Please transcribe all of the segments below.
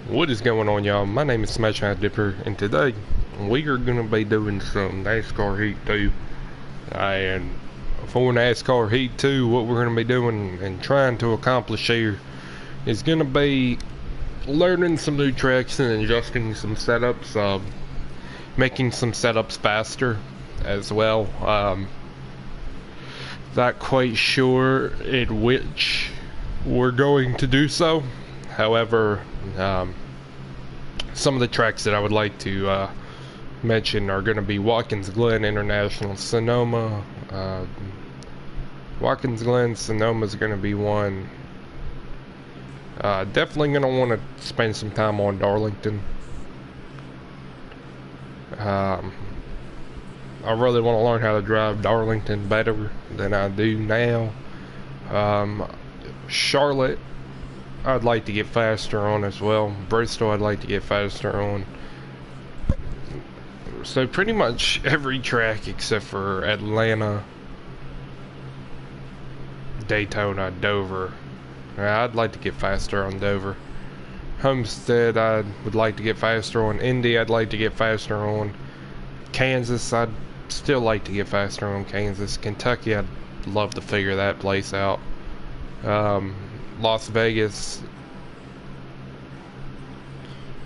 What is going on, y'all? My name is Smash Mouth Dipper, and today we are going to be doing some NASCAR Heat 2. And for NASCAR Heat 2, what we're going to be doing and trying to accomplish here is going to be learning some new tricks and adjusting some setups, making some setups faster as well. Not quite sure in which we're going to do so. However, some of the tracks that I would like to mention are going to be Watkins Glen International, Sonoma. Watkins Glen, Sonoma is going to be one. Definitely going to want to spend some time on Darlington. I really want to learn how to drive Darlington better than I do now. Charlotte, I'd like to get faster on as well. Bristol, I'd like to get faster on. So pretty much every track except for Atlanta, Daytona, Dover. I'd like to get faster on Dover. Homestead, I would like to get faster on. Indy, I'd like to get faster on. Kansas, I'd still like to get faster on Kansas. Kentucky, I'd love to figure that place out. Las Vegas,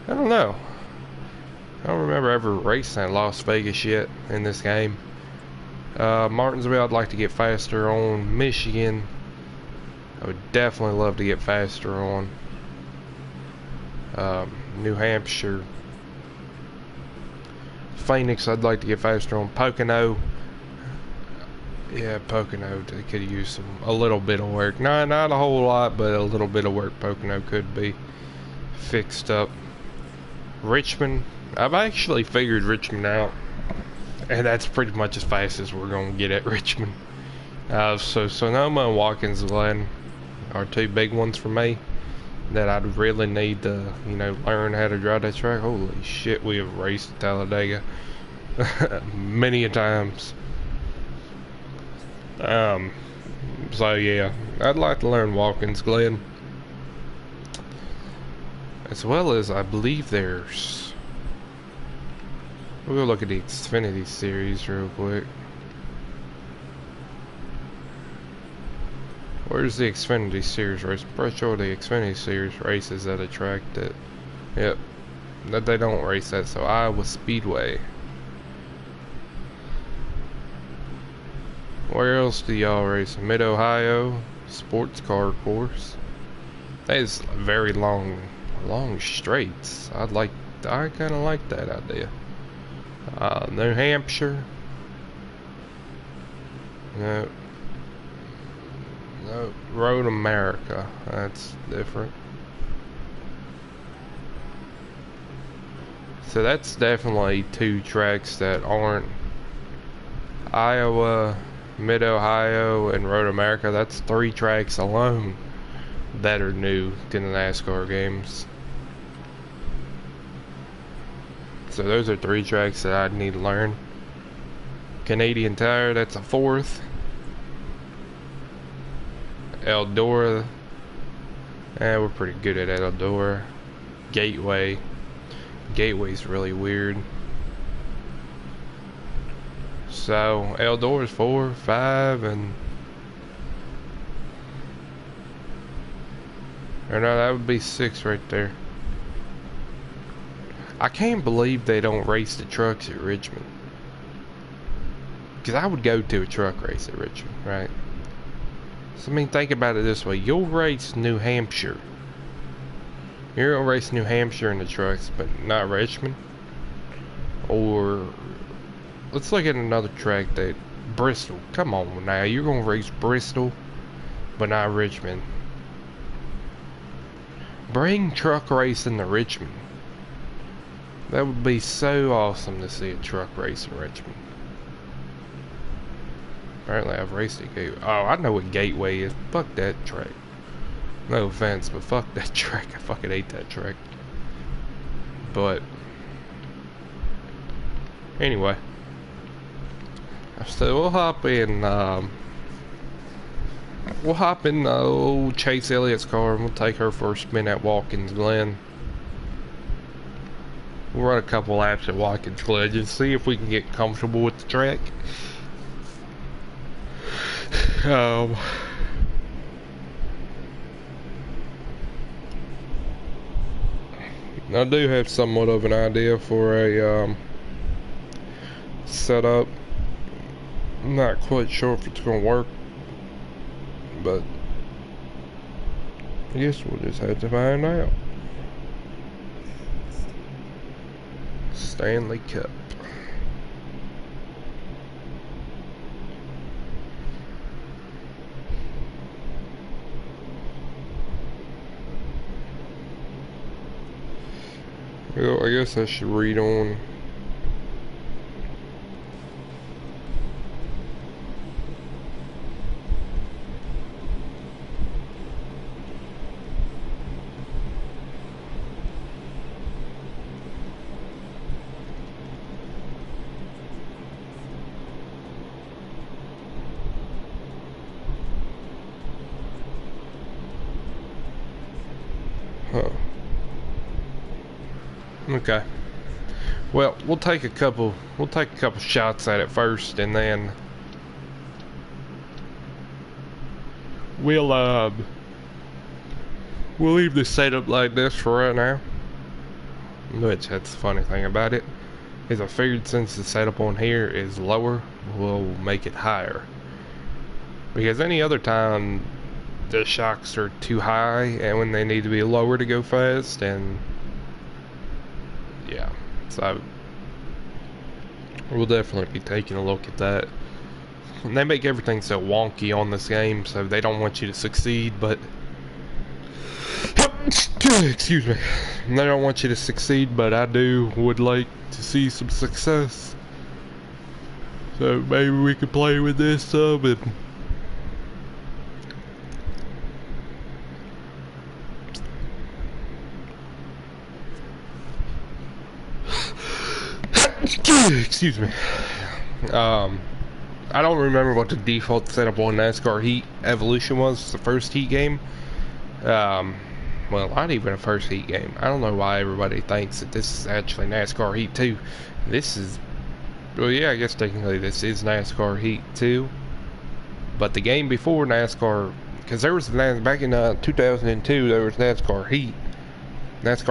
I don't know. I don't remember ever racing at Las Vegas yet in this game. Martinsville, I'd like to get faster on. Michigan, I would definitely love to get faster on. New Hampshire, Phoenix, I'd like to get faster on. Pocono, yeah, Pocono, they could use a little bit of work. Not a whole lot, but a little bit of work Pocono could be fixed up. Richmond, I've actually figured Richmond out, and that's pretty much as fast as we're going to get at Richmond. So Sonoma and Watkins Glen are two big ones for me that I'd really need to, learn how to drive that track. Holy shit, we have raced at Talladega many a times. So yeah, I'd like to learn Watkins Glen, as well as I believe there's. We'll go look at the Xfinity Series real quick. Where's the Xfinity Series race? I'm pretty sure the Xfinity Series races at a track that, yep, that they don't race at. So Iowa Speedway. Where else do y'all race? Mid-Ohio sports car course. That is very long straights. I kind of like that idea. New Hampshire. No, Road America. That's different. So that's definitely two tracks that aren't Iowa, Mid-Ohio, and Road America. That's three tracks alone that are new to the NASCAR games. So those are three tracks that I need to learn. Canadian Tire, that's a fourth. Eldora, we're pretty good at Eldora. Gateway's really weird. So Eldora's 4, 5, and or no, that would be 6 right there. I can't believe they don't race the trucks at Richmond, because I would go to a truck race at Richmond, right? So I mean, think about it this way: you'll race New Hampshire. You're gonna race New Hampshire in the trucks, but not Richmond. Or let's look at another track, that Bristol. Come on now, you're gonna race Bristol, but not Richmond. Bring truck racing to Richmond. That would be so awesome to see a truck race in Richmond. Apparently I've raced at Gateway. Oh, I know what Gateway is. Fuck that track. No offense, but fuck that track. I fucking hate that track. But anyway, so we'll hop in old Chase Elliott's car, and we'll take her for a spin at Watkins Glen. We'll run a couple laps at Watkins Glen and see if we can get comfortable with the track. I do have somewhat of an idea for a setup. I'm not quite sure if it's going to work, but I guess we'll just have to find out. Stanley Cup. Well, I guess I should read on. Huh. Okay. Well, we'll take a couple shots at it first, and then we'll leave the setup like this for right now. Which, that's the funny thing about it, is I figured since the setup on here is lower, we'll make it higher. Because any other time the shocks are too high and when they need to be lower to go fast, and yeah, so we'll definitely be taking a look at that. And they make everything so wonky on this game, so they don't want you to succeed, but excuse me, they don't want you to succeed, but I would like to see some success. So maybe we could play with this some and excuse me. I don't remember what the default setup on NASCAR Heat Evolution was, the first Heat game. Well, not even a first Heat game. I don't know why everybody thinks that this is actually NASCAR Heat 2. This is, well, yeah, I guess technically this is NASCAR Heat 2. But the game before NASCAR, because there was, back in 2002, there was NASCAR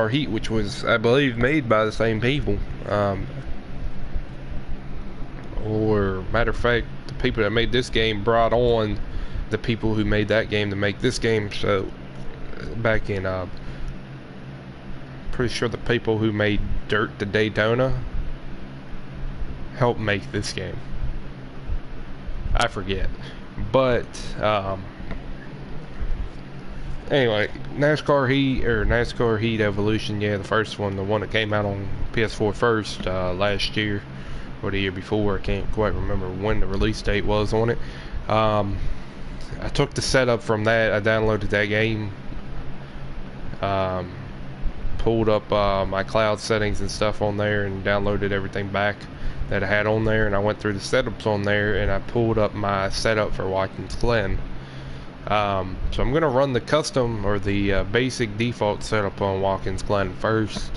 Heat, which was, I believe, made by the same people. Or, matter of fact, the people that made this game brought on the people who made that game to make this game. So, back in, pretty sure the people who made Dirt to Daytona helped make this game. I forget. But, anyway, NASCAR Heat Evolution, yeah, the first one, the one that came out on PS4 first, last year, or the year before, I can't quite remember when the release date was on it. I took the setup from that, I downloaded that game, pulled up my cloud settings and stuff on there, and downloaded everything back that I had on there, and I went through the setups on there, and I pulled up my setup for Watkins Glen. So I'm going to run the custom, or the basic default setup on Watkins Glen first.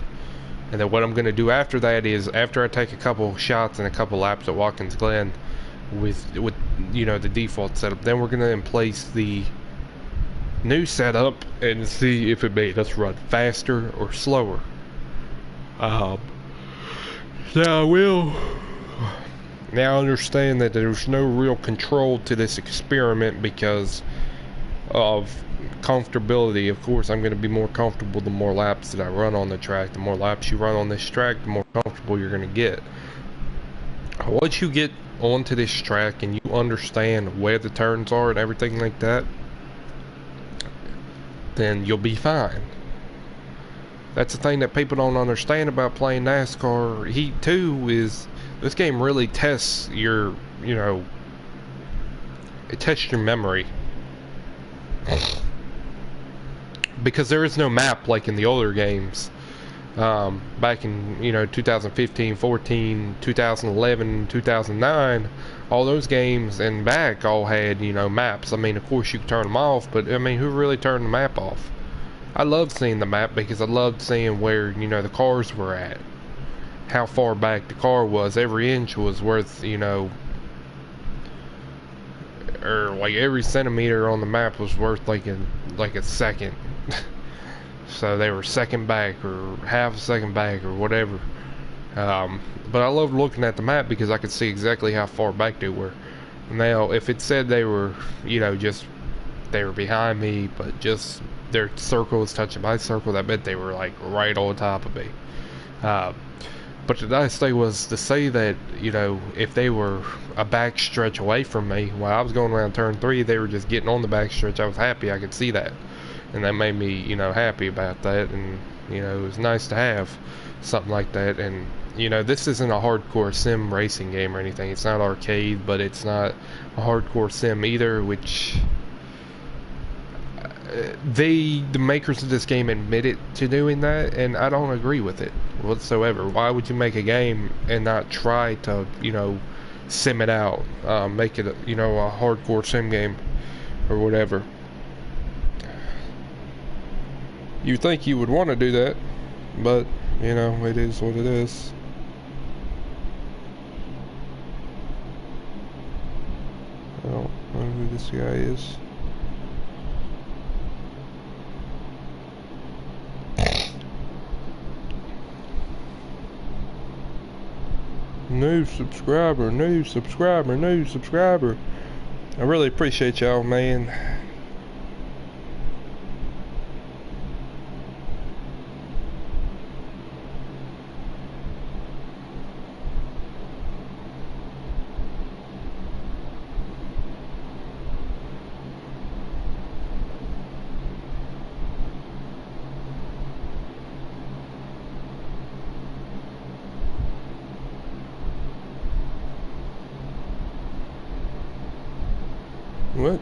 And then what I'm going to do after that is, after I take a couple shots and a couple laps at Watkins Glen with you know, the default setup, then we're going to place the new setup and see if it made us run faster or slower. Now I will now understand that there's no real control to this experiment because of comfortability. Of course, I'm going to be more comfortable the more laps that I run on the track. The more laps you run on this track, the more comfortable you're going to get. Once you get onto this track and you understand where the turns are and everything like that, then you'll be fine. That's the thing that people don't understand about playing NASCAR Heat 2 is this game really tests your, you know, it tests your memory. Because there is no map like in the older games. Back in, you know, 2015, 14, 2011, 2009, all those games and back all had, you know, maps. I mean, of course you could turn them off, but I mean, who really turned the map off? I loved seeing the map because I loved seeing where, you know, the cars were at. how far back the car was. Every inch was worth, you know, or like every centimeter on the map was worth like a second. So they were second back or half a second back or whatever. But I loved looking at the map because I could see exactly how far back they were. Now, if it said they were, you know, just they were behind me, but just their circle was touching my circle, I bet they were like right on top of me. But the nice thing was to say that, you know, if they were a back stretch away from me, while I was going around turn 3, they were just getting on the back stretch. I was happy I could see that. And that made me, you know, happy about that. And, you know, it was nice to have something like that. And, you know, this isn't a hardcore sim racing game or anything. It's not arcade, but it's not a hardcore sim either, which the makers of this game admitted to doing that, and I don't agree with it whatsoever. Why would you make a game and not try to, you know, sim it out, make it, you know, a hardcore sim game or whatever? You think you would want to do that, but, you know, it is what it is. I don't know who this guy is. New subscriber, new subscriber, new subscriber. I really appreciate y'all, man. What?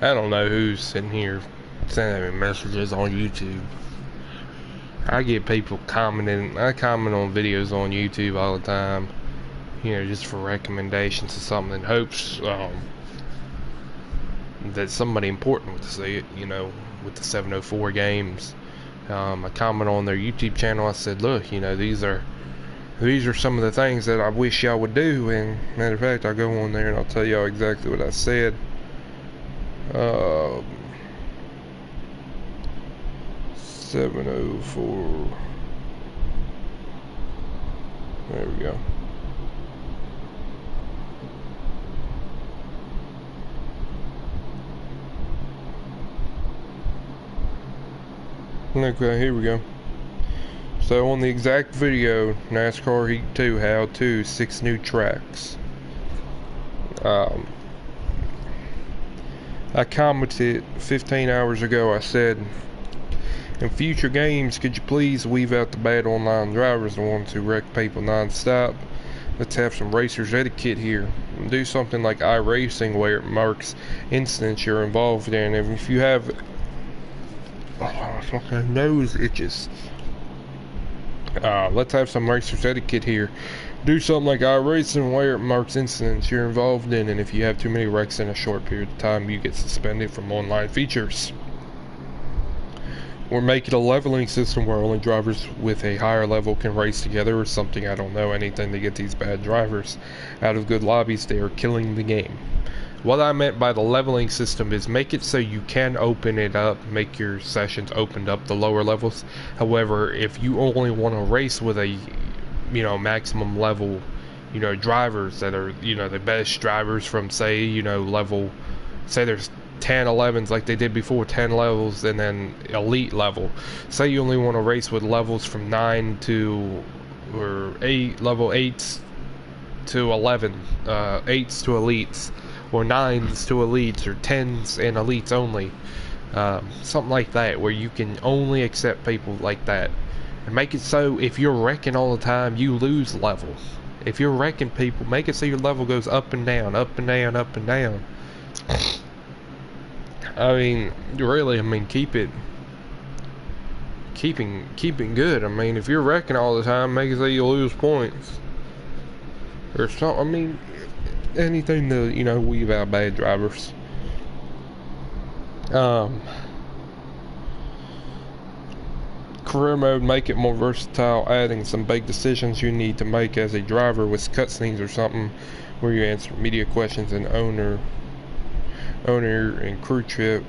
I don't know who's sitting here sending me messages on YouTube. I get people commenting. I comment on videos on YouTube all the time, you know, just for recommendations or something, in hopes that somebody important would see it, you know, with the 704 games. I comment on their YouTube channel. I said, look, you know, these are some of the things that I wish y'all would do. And matter of fact, I'll go on there and I'll tell y'all exactly what I said. 704. There we go. Okay, here we go. So on the exact video, NASCAR Heat 2, how to 6 new tracks. I commented 15 hours ago, I said, in future games, could you please weave out the bad online drivers, the ones who wreck people non-stop? Let's have some racers etiquette here. Do something like iRacing where it marks incidents you're involved in. And if you have... Oh, my nose itches. Let's have some racers etiquette here. Do something like iRacing where it marks incidents you're involved in, and if you have too many wrecks in a short period of time, you get suspended from online features. Or make it a leveling system where only drivers with a higher level can race together, or something. I don't know, anything to get these bad drivers out of good lobbies. They are killing the game. What I meant by the leveling system is make it so you can open it up, make your sessions opened up the lower levels. However, if you only want to race with a, you know, maximum level, you know, drivers that are, you know, the best drivers from, say, you know, level, say there's 10 11s like they did before, 10 levels and then elite level. Say you only want to race with levels from 9 to, or 8, level 8s to 11, 8s to elites, or 9s to elites, or 10s and elites only, something like that, where you can only accept people like that. And make it so if you're wrecking all the time, you lose levels. If you're wrecking people, make it so your level goes up and down, up and down, up and down. I mean, really, I mean, keeping good. I mean, if you're wrecking all the time, make it so you lose points or something. I mean, anything to, you know, weed out bad drivers. Career mode, make it more versatile, adding some big decisions you need to make as a driver with cutscenes or something where you answer media questions and owner and crew chief,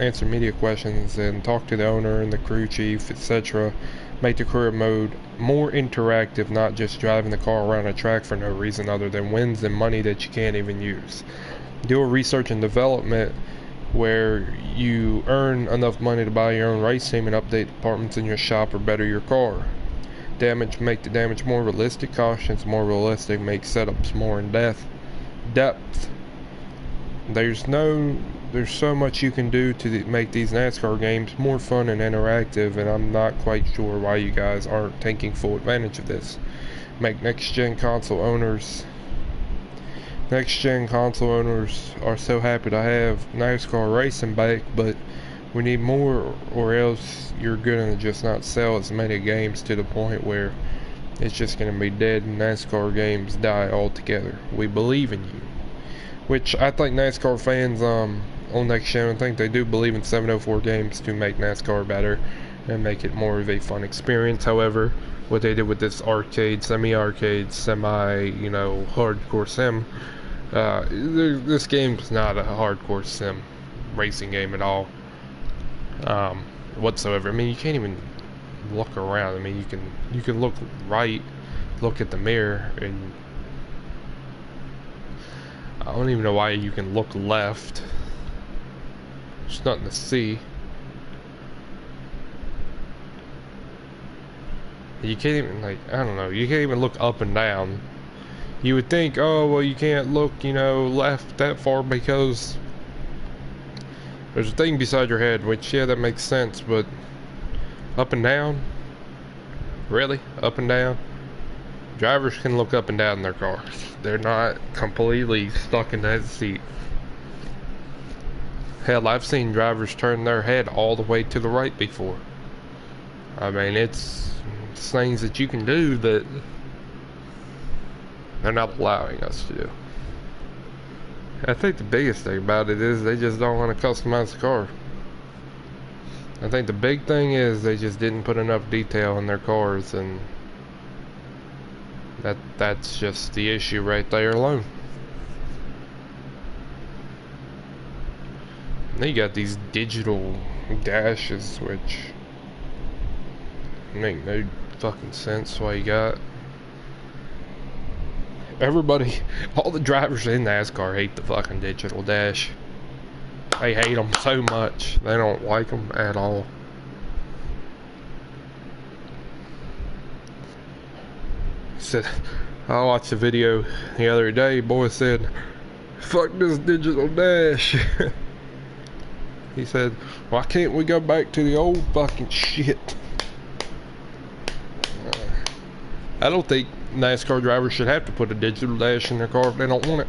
answer media questions and talk to the owner and the crew chief, etc. Make the career mode more interactive, not just driving the car around a track for no reason other than wins and money that you can't even use. Do a research and development where you earn enough money to buy your own race team and update departments in your shop or better your car. Make the damage more realistic, cautions more realistic, make setups more in depth. There's so much you can do to make these NASCAR games more fun and interactive, and I'm not quite sure why you guys aren't taking full advantage of this. Make next-gen console owners are so happy to have NASCAR racing back, but we need more, or else you're gonna just not sell as many games to the point where it's just gonna be dead and NASCAR games die altogether. We believe in you. Which I think NASCAR fans on next gen, I think they do believe in 704 games to make NASCAR better and make it more of a fun experience. However, what they did with this arcade, semi-arcade, you know, hardcore sim, this game's not a hardcore sim racing game at all, whatsoever. I mean, you can't even look around. I mean, you can look right, look at the mirror, and I don't even know why you can look left. There's nothing to see. You can't even, like, I don't know, you can't even look up and down. You would think, oh, well, you can't look, you know, left that far because there's a thing beside your head, which, yeah, that makes sense, but up and down? Really? Up and down? Drivers can look up and down in their cars. They're not completely stuck in that seat. Hell, I've seen drivers turn their head all the way to the right before. I mean, it's things that you can do that they're not allowing us to do. I think the biggest thing about it is they just don't want to customize the car. I think the big thing is they just didn't put enough detail in their cars, and that's just the issue right there alone. And then you got these digital dashes, which make no fucking sense. Why you got everybody, all the drivers in NASCAR hate the fucking digital dash. They hate them so much. They don't like them at all. Said, I watched a video the other day. Boy said, "Fuck this digital dash." He said, "Why can't we go back to the old fucking shit?" I don't think NASCAR drivers should have to put a digital dash in their car if they don't want it.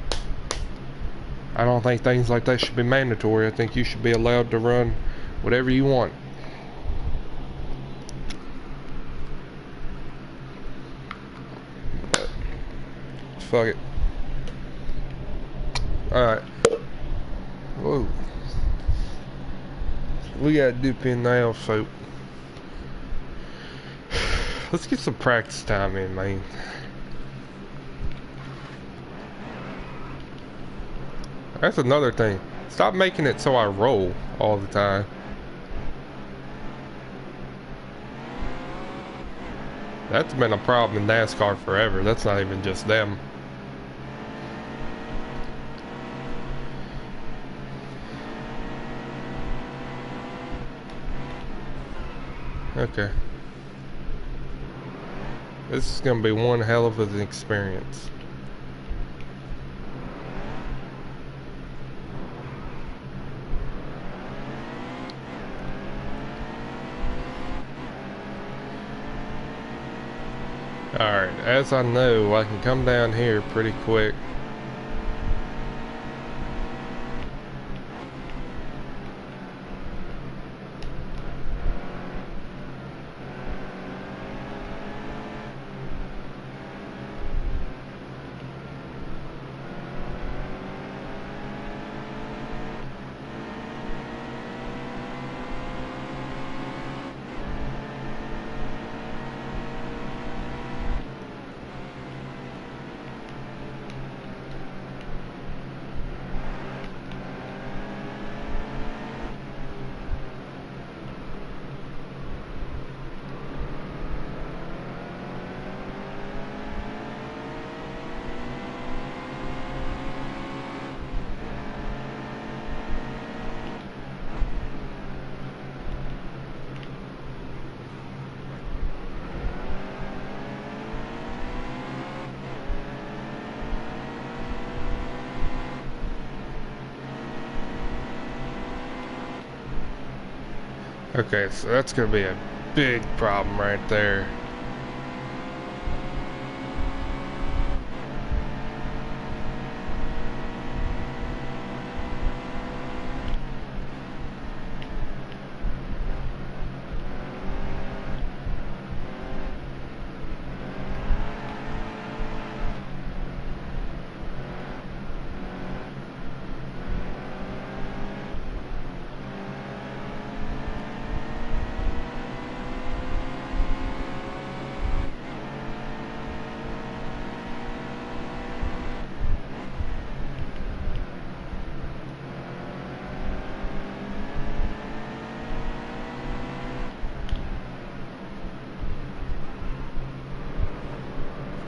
I don't think things like that should be mandatory. I think you should be allowed to run whatever you want. But, fuck it. Alright. Whoa. We gotta dip in now, so let's get some practice time in, man. That's another thing. Stop making it so I roll all the time. That's been a problem in NASCAR forever. That's not even just them. Okay. This is gonna be one hell of an experience. Alright, as I know, I can come down here pretty quick. Okay, so that's gonna be a big problem right there.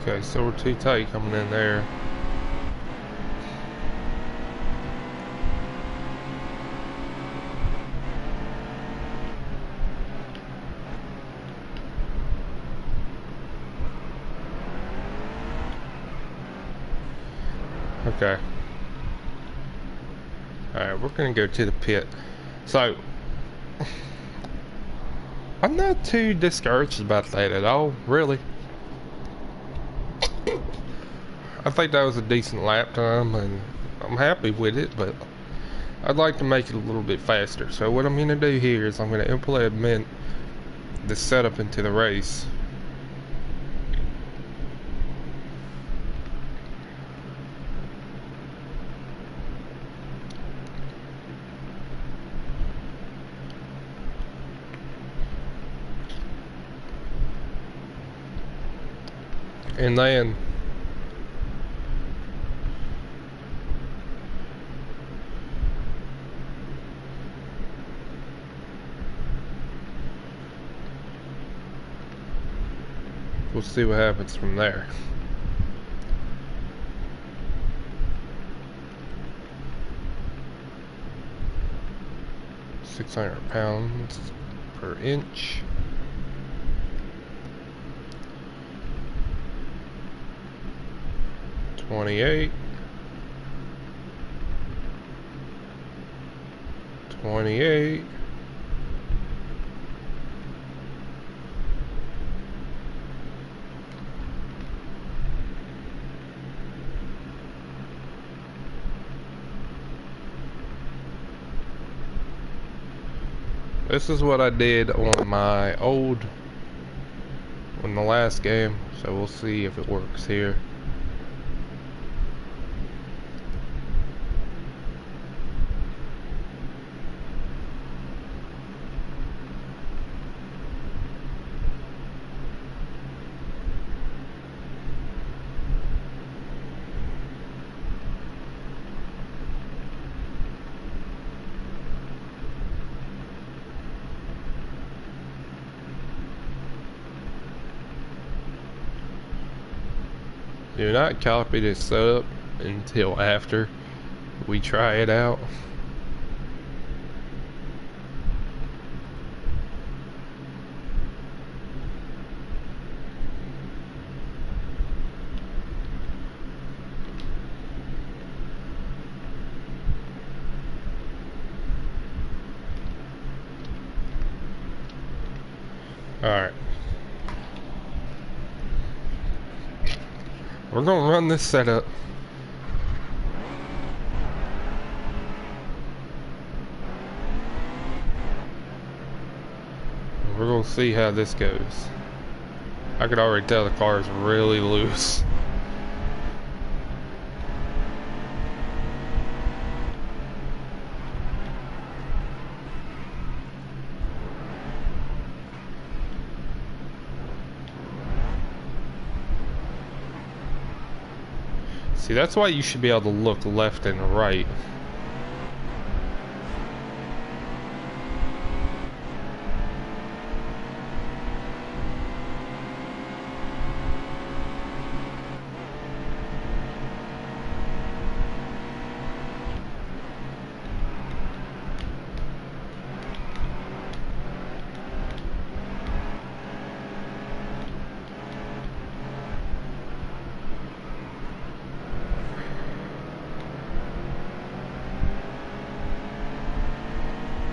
Okay, so we're too tight coming in there. Okay. Alright, we're gonna go to the pit. So, I'm not too discouraged about that at all, really. I think that was a decent lap time, and I'm happy with it, but I'd like to make it a little bit faster. So what I'm gonna do here is I'm gonna implement the setup into the race. And then we'll see what happens from there. £600 per inch. $28. $28. This is what I did on my on the last game, so we'll see if it works here. Do not copy this up until after we try it out. Alright. We're gonna run this setup. We're gonna see how this goes. I could already tell the car is really loose. See, that's why you should be able to look left and right.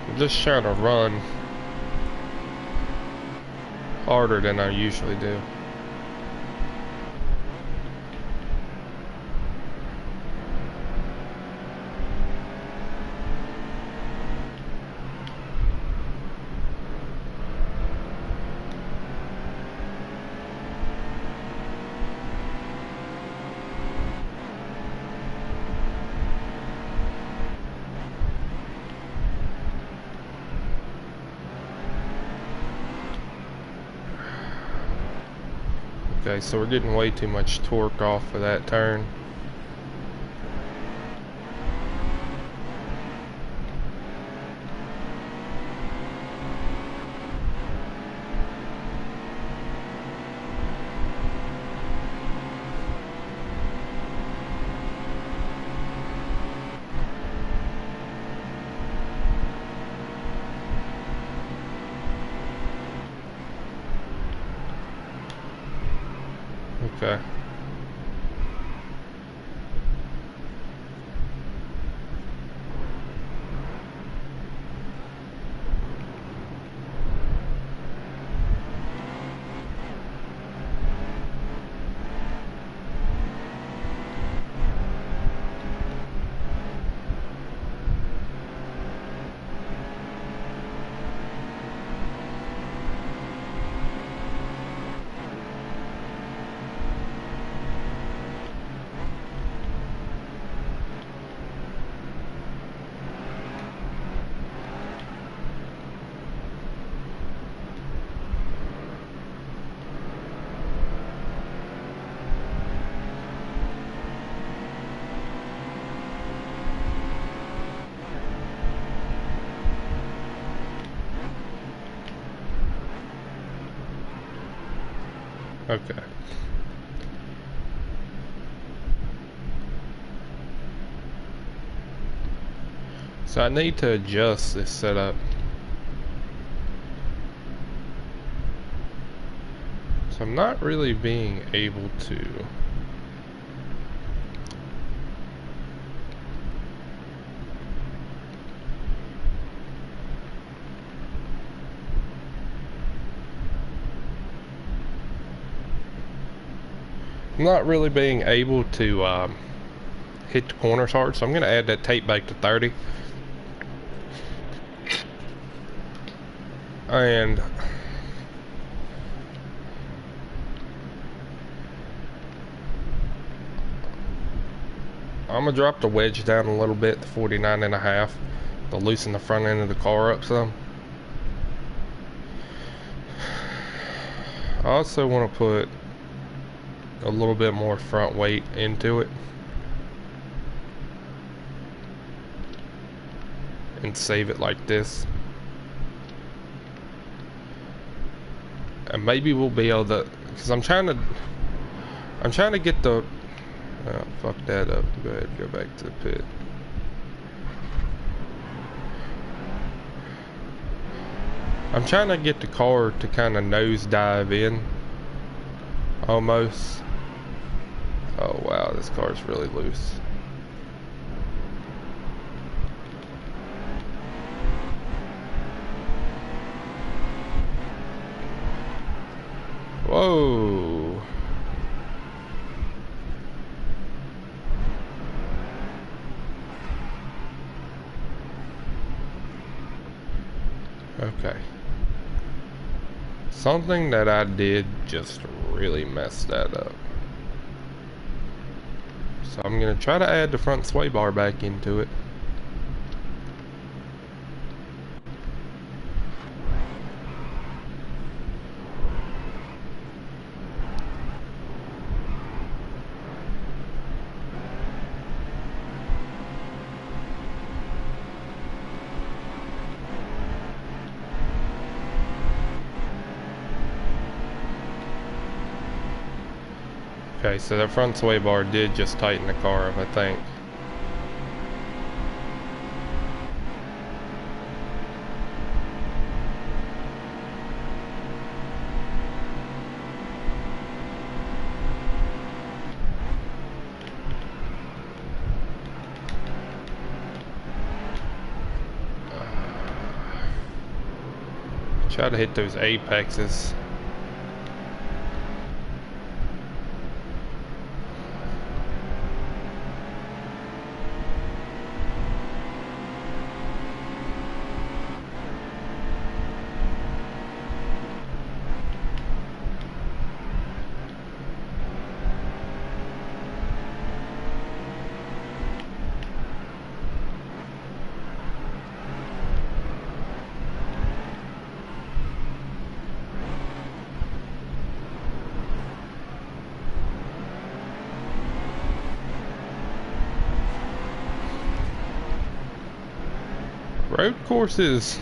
I'm just trying to run harder than I usually do. Okay, so we're getting way too much torque off of that turn. Okay. Okay. So I need to adjust this setup. So I'm not really being able to. I'm not really being able to hit the corners hard, so I'm going to add that tape back to 30. And I'm going to drop the wedge down a little bit to 49.5 to loosen the front end of the car up some. I also want to put a little bit more front weight into it and save it like this, and maybe we'll be able to, because I'm trying to get the fuck that up. Go ahead, go back to the pit. I'm trying to get the car to kind of nose dive in almost. Oh wow, this car is really loose. Whoa. Okay. Something that I did just really messed that up. So I'm gonna try to add the front sway bar back into it. Okay, so the front sway bar did just tighten the car up, I think. Try to hit those apexes. Road courses.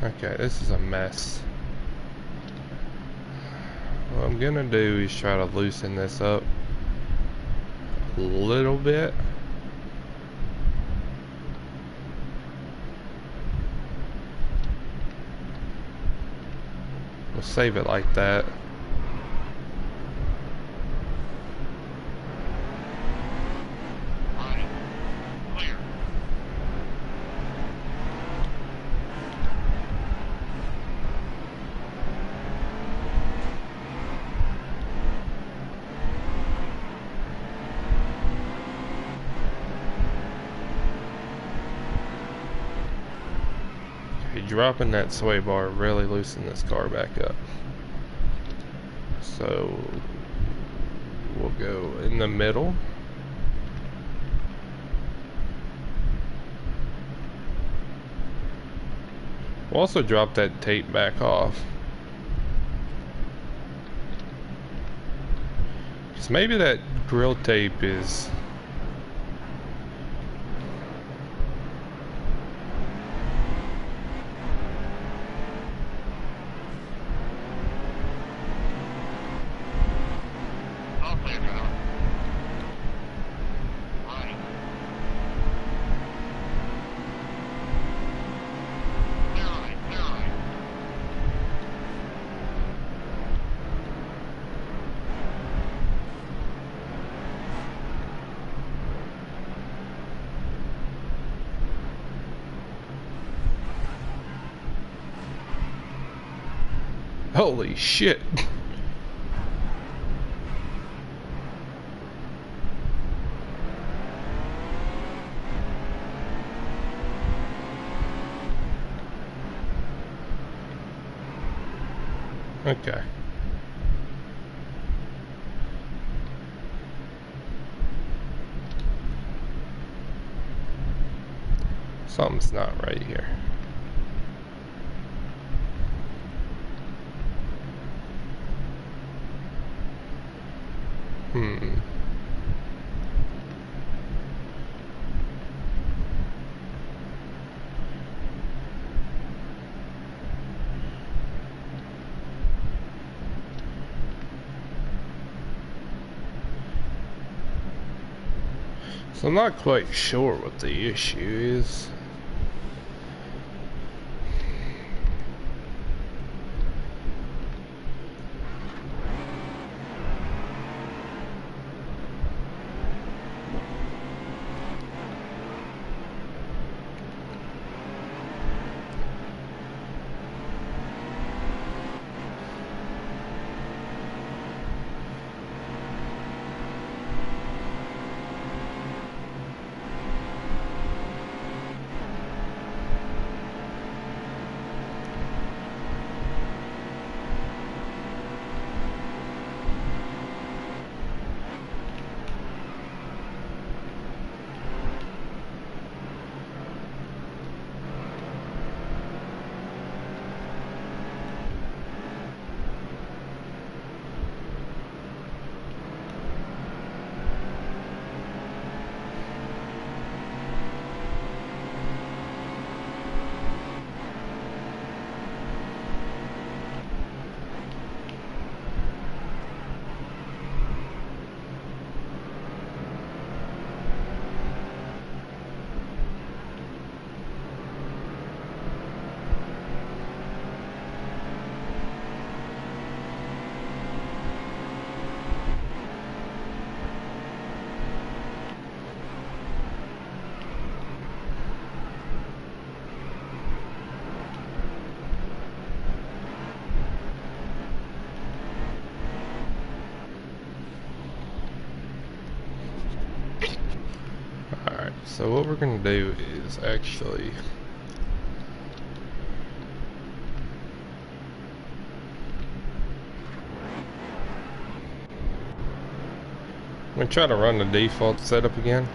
Okay, this is a mess. What I'm gonna do is try to loosen this up a little bit. We'll save it like that. Dropping that sway bar really loosen this car back up. So we'll go in the middle. We'll also drop that tape back off. Because maybe that grill tape is... Holy shit. Okay. Something's not right here. So I'm not quite sure what the issue is. So what we're gonna do is actually I'm gonna try to run the default setup again.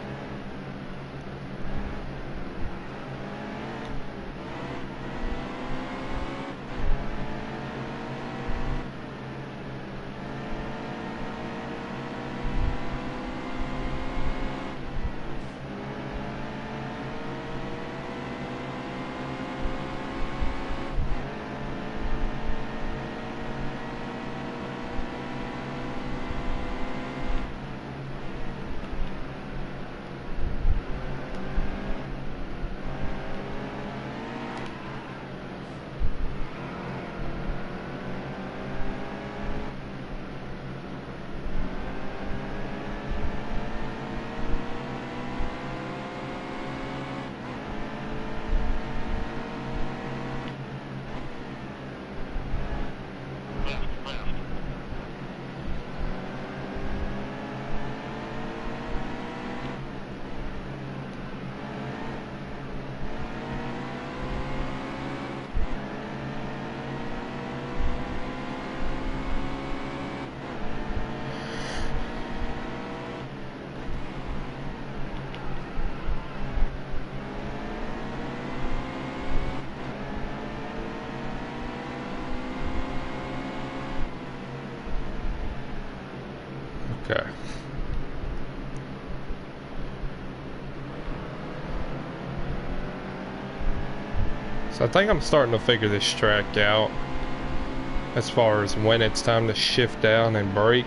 Okay. So I think I'm starting to figure this track out as far as when it's time to shift down and brake.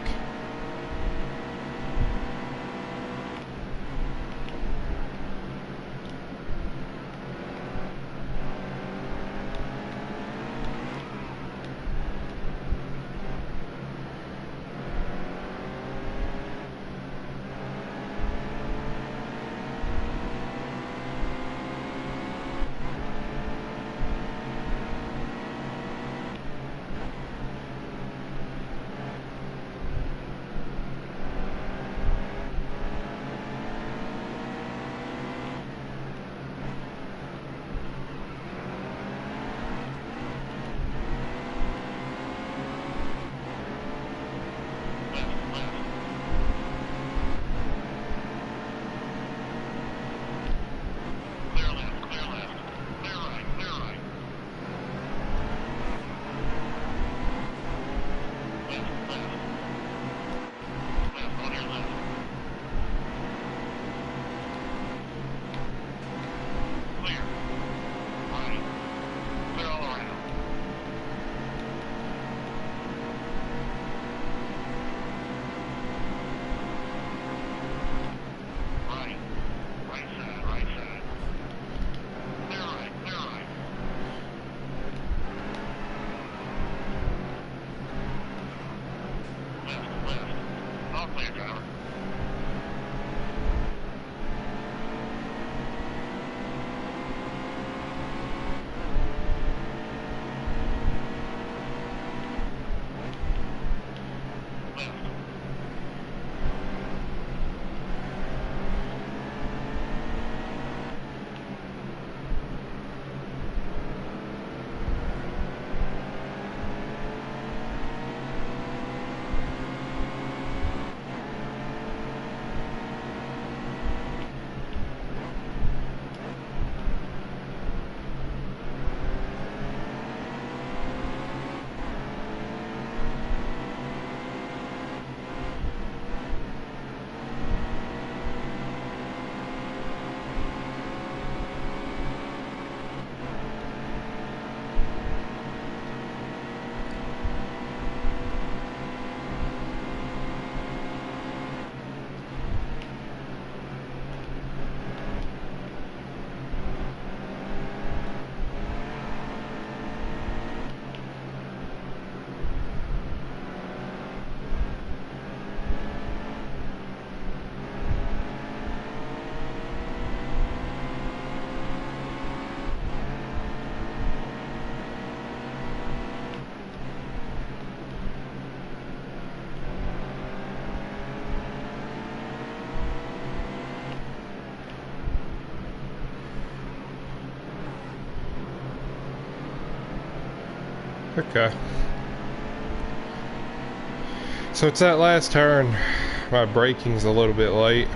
Okay. So it's that last turn. My braking's a little bit late.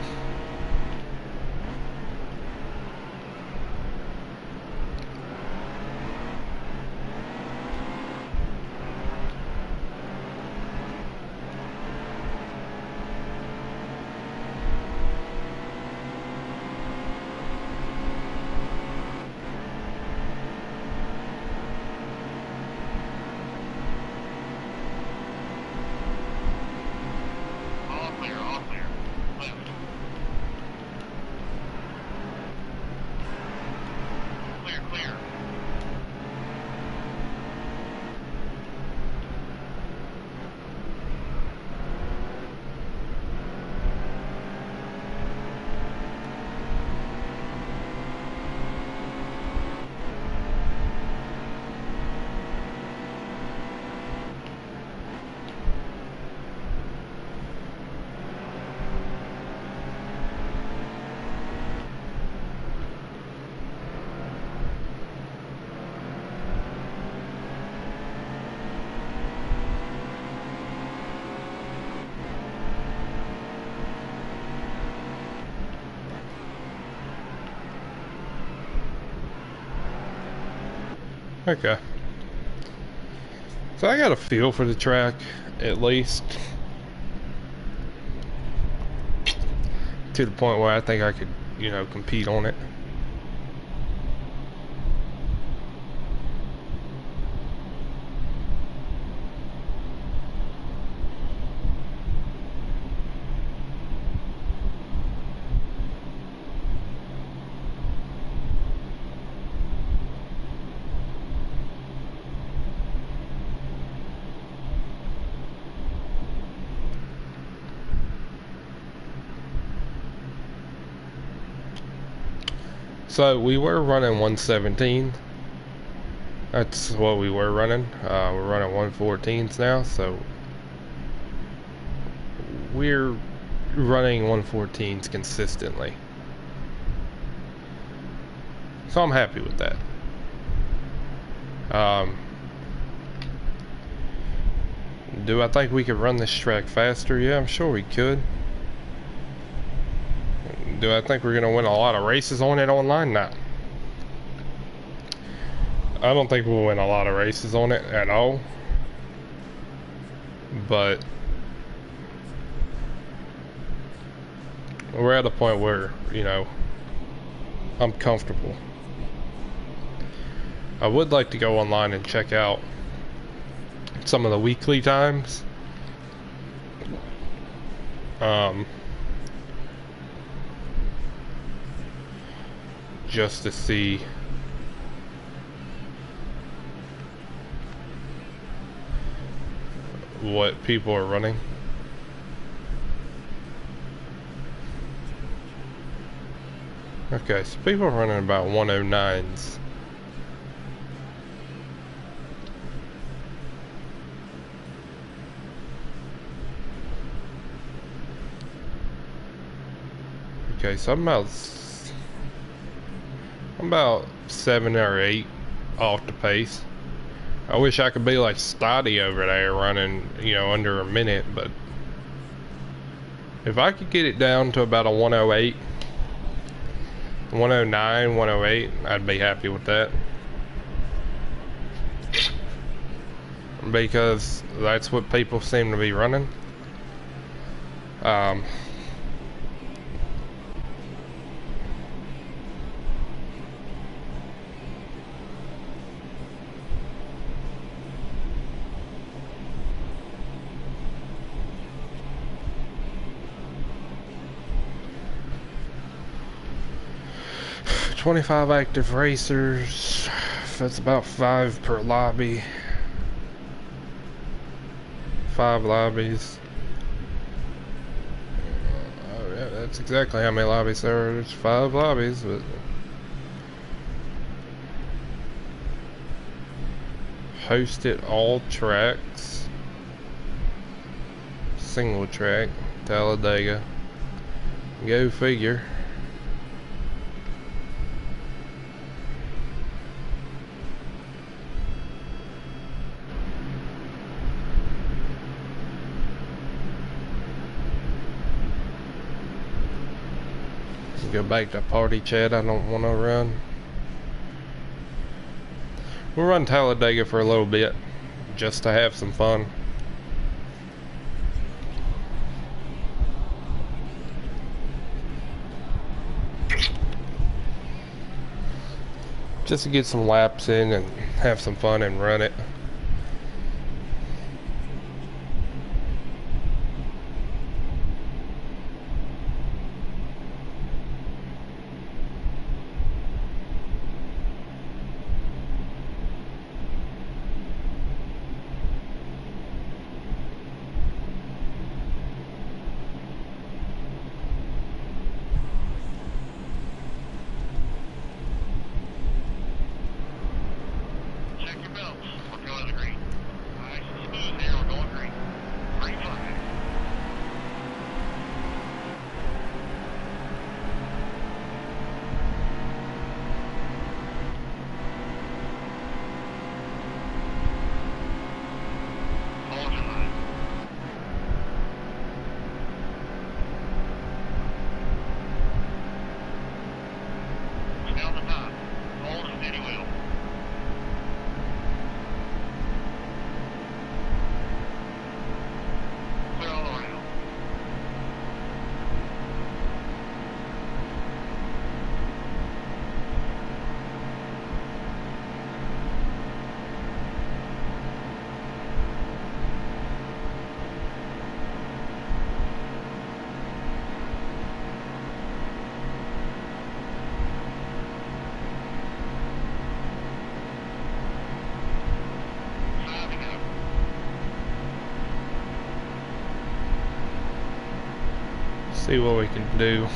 Okay. So I got a feel for the track, at least. to the point where I think I could, you know, compete on it. So we were running 117. That's what we were running. We're running 114s now, so we're running 114s consistently. So I'm happy with that. Do I think we could run this track faster? Yeah, I'm sure we could. Do I think we're going to win a lot of races on it online? Nah. I don't think we'll win a lot of races on it at all. But we're at a point where, you know, I'm comfortable. I would like to go online and check out some of the weekly times. Just to see what people are running. Okay, so people are running about 109s. Okay, so I'm about 7 or 8 off the pace. I wish I could be like Stoddy over there running, you know, under a minute, but if I could get it down to about a 108, 109, 108, I'd be happy with that. Because that's what people seem to be running. $25 active racers. That's about 5 per lobby. 5 lobbies. Oh yeah, that's exactly how many lobbies there are. There's 5 lobbies, but host it all tracks. Single track, Talladega. Go figure. Go back to party chat. I don't want to run. We'll run Talladega for a little bit just to have some fun. Just to get some laps in and have some fun and run it. See what we can do.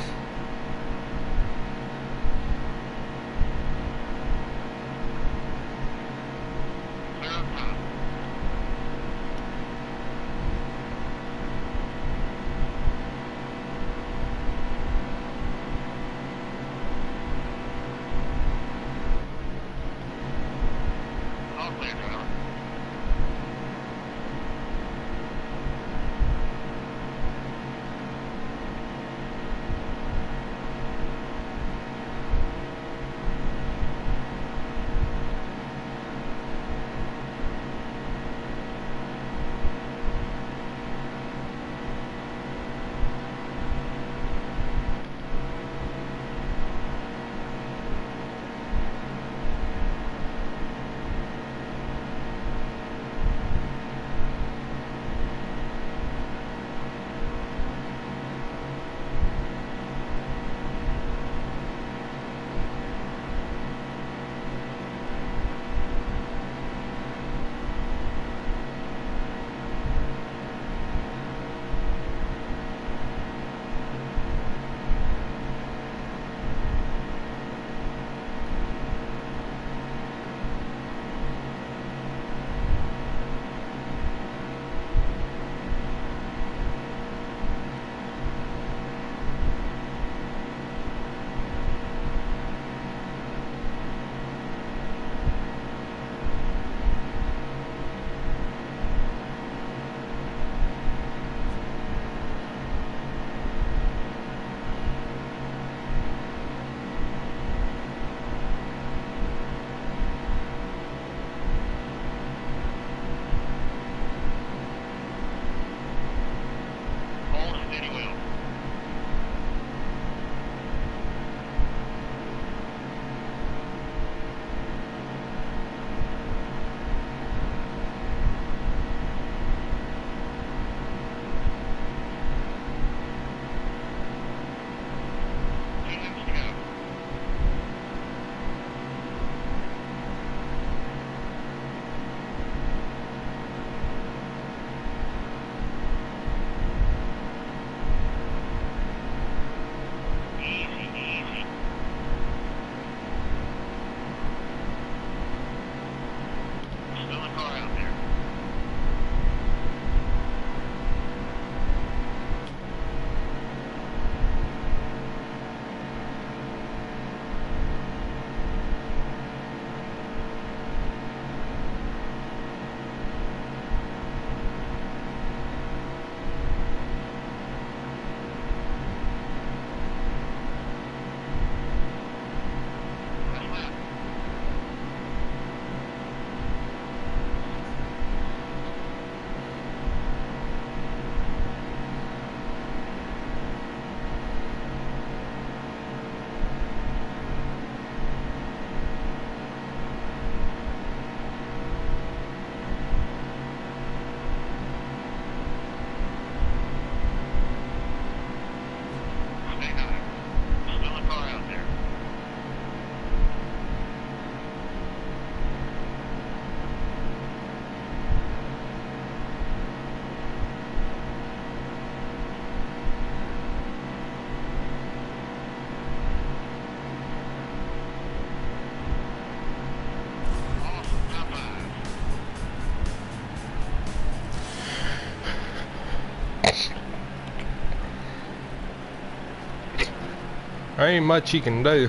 There ain't much you can do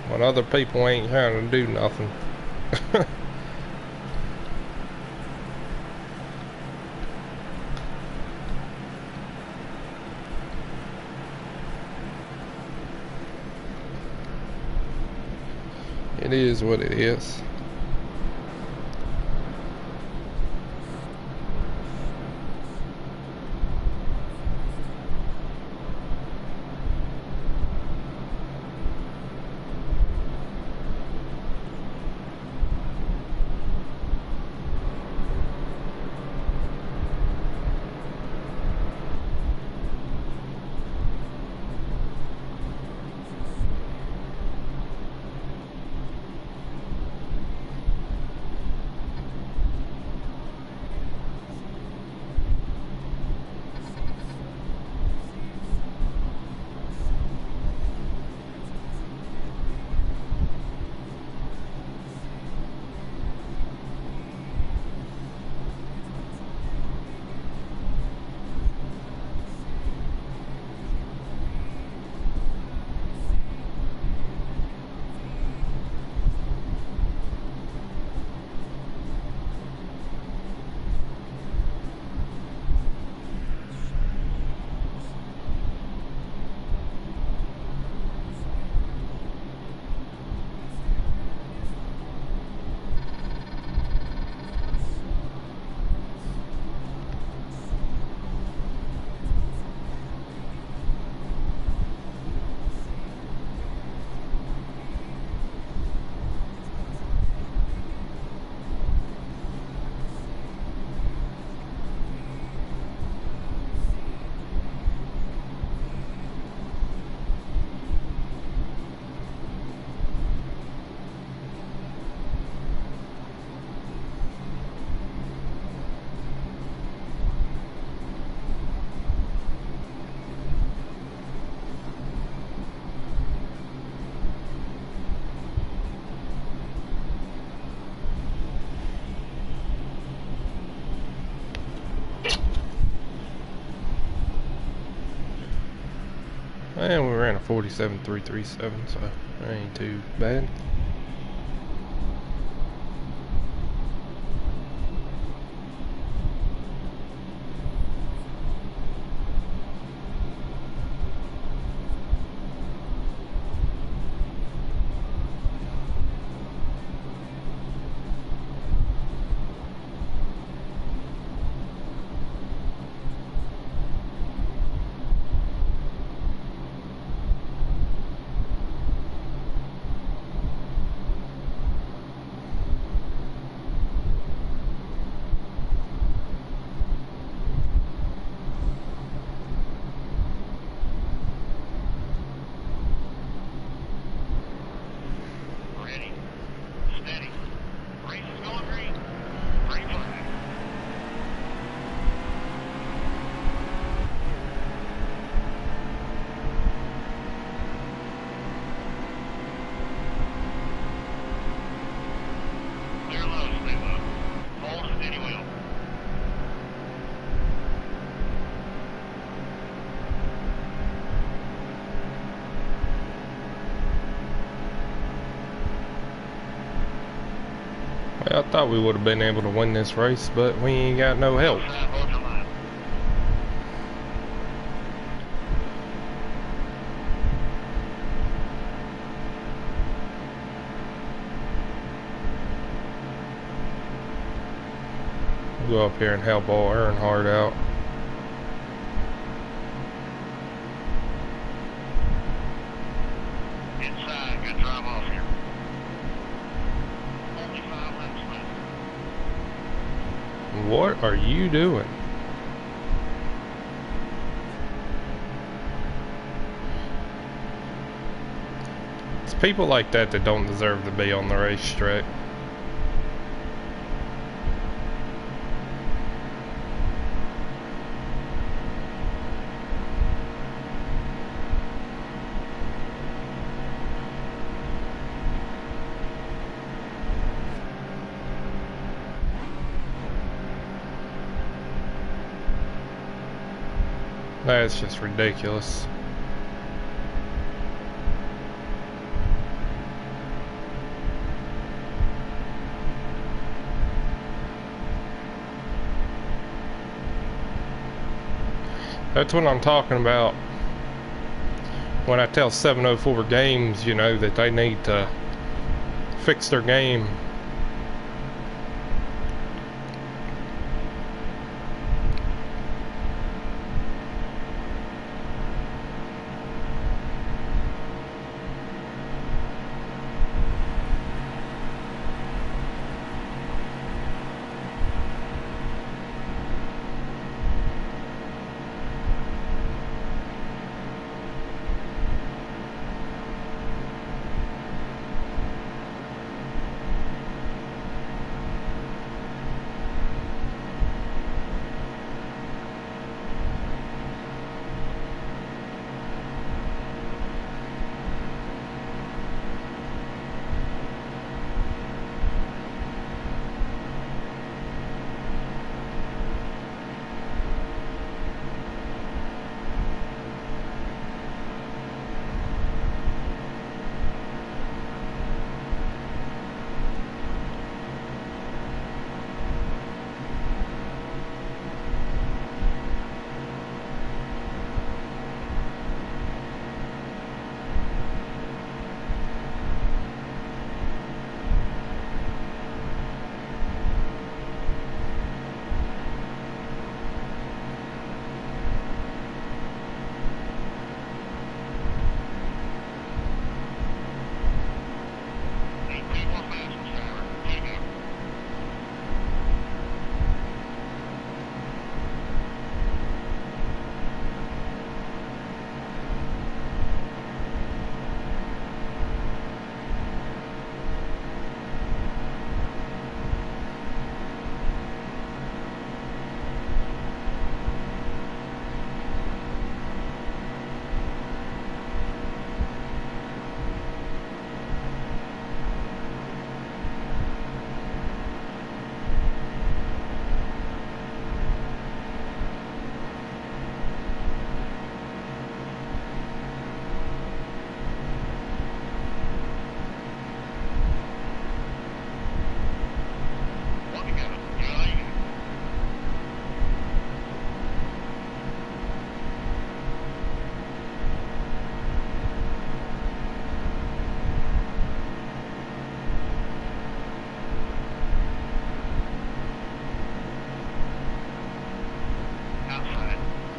when other people ain't trying to do nothing. It is what it is. And we ran a 47.337, so that ain't too bad. I thought we would have been able to win this race, but we ain't got no help. We'll go up here and help old Earnhardt out. Inside, good drive off here. Only 5 laps left. What are you doing? It's people like that that don't deserve to be on the racetrack. That's just ridiculous. That's what I'm talking about when I tell 704 Games, you know, that they need to fix their game.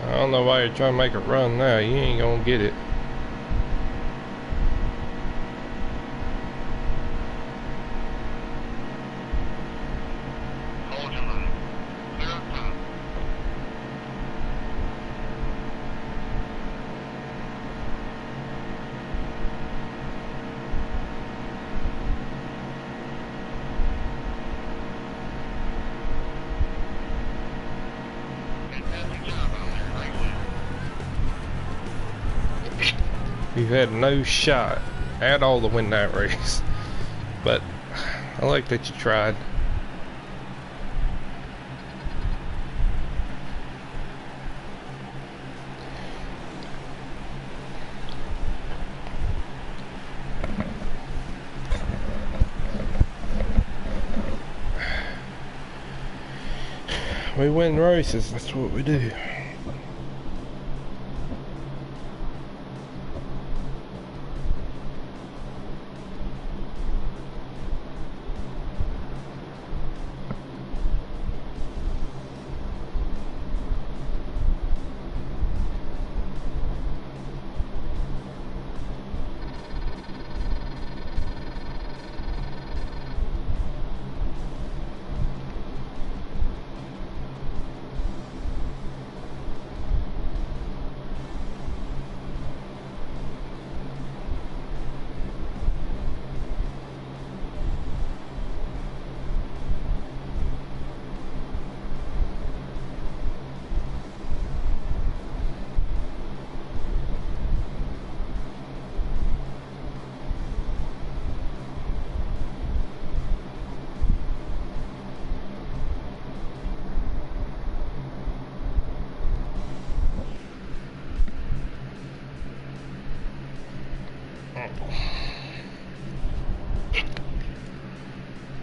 I don't know why you're trying to make a run now. You ain't gonna get it. Hold your line. Clear up top. Fantastic job out there. Thanks, man. You had no shot at all to win that race. But I like that you tried. We win races, that's what we do.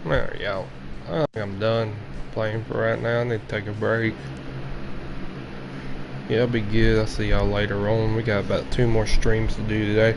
There we go. I think I'm done playing for right now. I need to take a break. Yeah, I'll be good. I'll see y'all later on. We got about 2 more streams to do today.